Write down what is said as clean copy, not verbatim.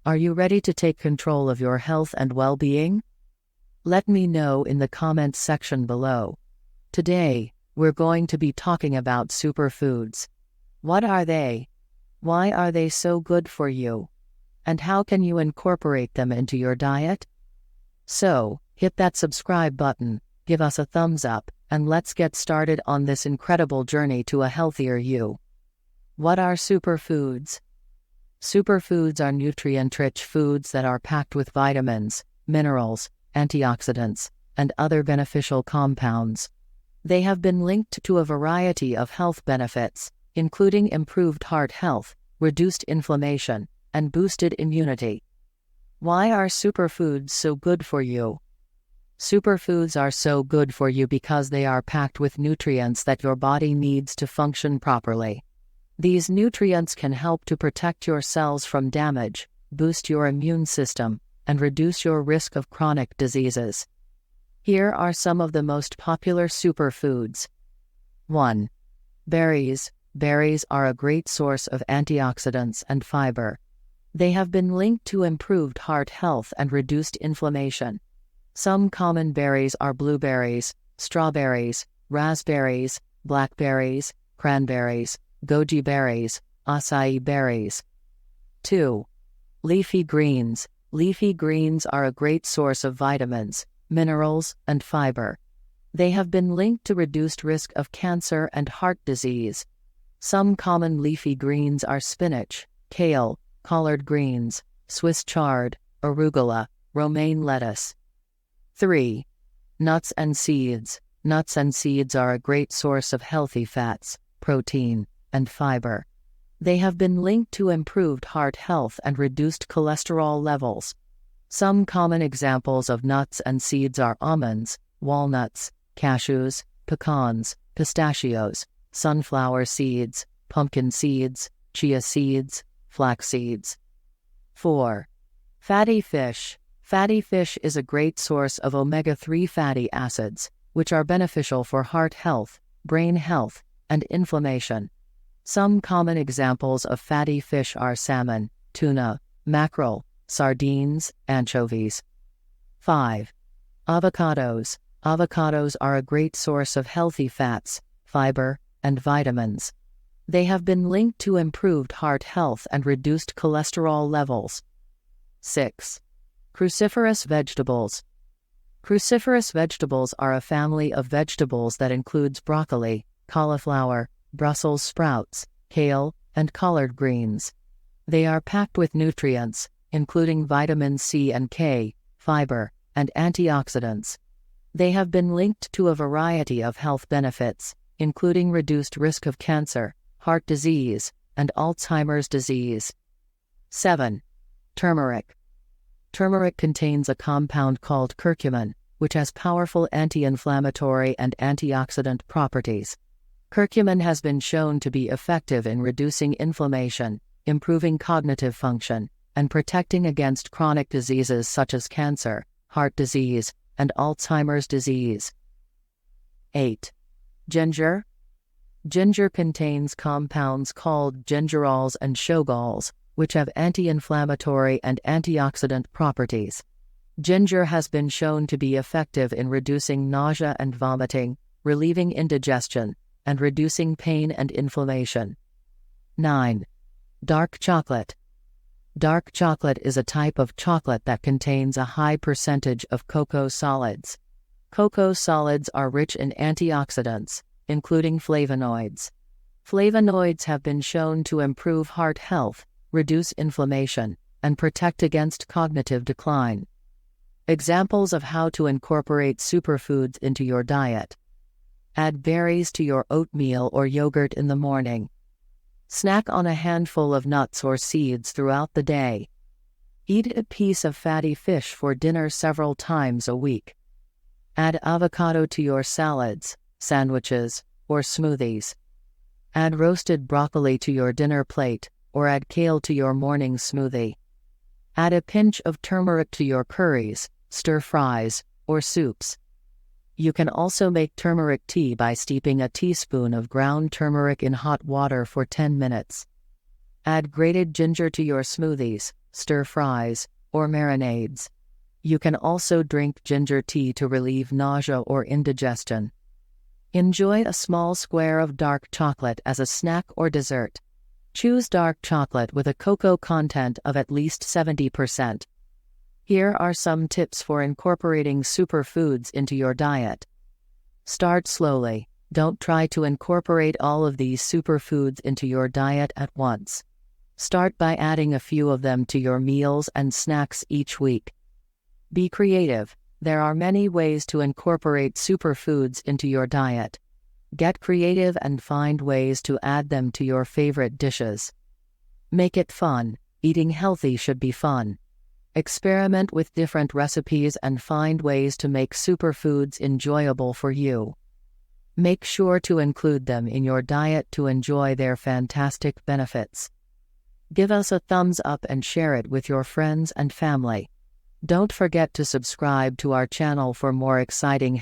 Are you ready to take control of your health and well-being? Let me know in the comments section below. Today, we're going to be talking about superfoods. What are they? Why are they so good for you? And how can you incorporate them into your diet? So, hit that subscribe button, give us a thumbs up, and let's get started on this incredible journey to a healthier you. What are superfoods? Superfoods are nutrient-rich foods that are packed with vitamins, minerals, antioxidants, and other beneficial compounds. They have been linked to a variety of health benefits, including improved heart health, reduced inflammation, and boosted immunity. Why are superfoods so good for you? Superfoods are so good for you because they are packed with nutrients that your body needs to function properly. These nutrients can help to protect your cells from damage, boost your immune system, and reduce your risk of chronic diseases. Here are some of the most popular superfoods. 1. Berries. Berries are a great source of antioxidants and fiber. They have been linked to improved heart health and reduced inflammation. Some common berries are blueberries, strawberries, raspberries, blackberries, cranberries, goji berries, acai berries. 2. Leafy greens. Leafy greens are a great source of vitamins, minerals, and fiber. They have been linked to reduced risk of cancer and heart disease. Some common leafy greens are spinach, kale, collard greens, Swiss chard, arugula, romaine lettuce. 3. Nuts and seeds. Nuts and seeds are a great source of healthy fats, protein, and fiber. They have been linked to improved heart health and reduced cholesterol levels. Some common examples of nuts and seeds are almonds, walnuts, cashews, pecans, pistachios, sunflower seeds, pumpkin seeds, chia seeds, flax seeds. 4. Fatty fish. Fatty fish is a great source of omega-3 fatty acids, which are beneficial for heart health, brain health, and inflammation. Some common examples of fatty fish are salmon, tuna, mackerel, sardines, anchovies. 5. Avocados. Avocados are a great source of healthy fats, fiber, and vitamins. They have been linked to improved heart health and reduced cholesterol levels. 6. Cruciferous vegetables. Cruciferous vegetables are a family of vegetables that includes broccoli, cauliflower, Brussels sprouts, kale, and collard greens. They are packed with nutrients, including vitamins C and K, fiber, and antioxidants. They have been linked to a variety of health benefits, including reduced risk of cancer, heart disease, and Alzheimer's disease. 7. Turmeric. Turmeric contains a compound called curcumin, which has powerful anti-inflammatory and antioxidant properties. Curcumin has been shown to be effective in reducing inflammation, improving cognitive function, and protecting against chronic diseases such as cancer, heart disease, and Alzheimer's disease. 8. Ginger. Ginger contains compounds called gingerols and shogals, which have anti-inflammatory and antioxidant properties. Ginger has been shown to be effective in reducing nausea and vomiting, relieving indigestion, and reducing pain and inflammation. 9. Dark chocolate. Dark chocolate is a type of chocolate that contains a high percentage of cocoa solids. Cocoa solids are rich in antioxidants, including flavonoids. Flavonoids have been shown to improve heart health, reduce inflammation, and protect against cognitive decline. Examples of how to incorporate superfoods into your diet. Add berries to your oatmeal or yogurt in the morning. Snack on a handful of nuts or seeds throughout the day. Eat a piece of fatty fish for dinner several times a week. Add avocado to your salads, sandwiches, or smoothies. Add roasted broccoli to your dinner plate, or add kale to your morning smoothie. Add a pinch of turmeric to your curries, stir-fries, or soups. You can also make turmeric tea by steeping a teaspoon of ground turmeric in hot water for 10 minutes. Add grated ginger to your smoothies, stir-fries, or marinades. You can also drink ginger tea to relieve nausea or indigestion. Enjoy a small square of dark chocolate as a snack or dessert. Choose dark chocolate with a cocoa content of at least 70%. Here are some tips for incorporating superfoods into your diet. Start slowly. Don't try to incorporate all of these superfoods into your diet at once. Start by adding a few of them to your meals and snacks each week. Be creative. There are many ways to incorporate superfoods into your diet. Get creative and find ways to add them to your favorite dishes. Make it fun. Eating healthy should be fun. Experiment with different recipes and find ways to make superfoods enjoyable for you. Make sure to include them in your diet to enjoy their fantastic benefits. Give us a thumbs up and share it with your friends and family. Don't forget to subscribe to our channel for more exciting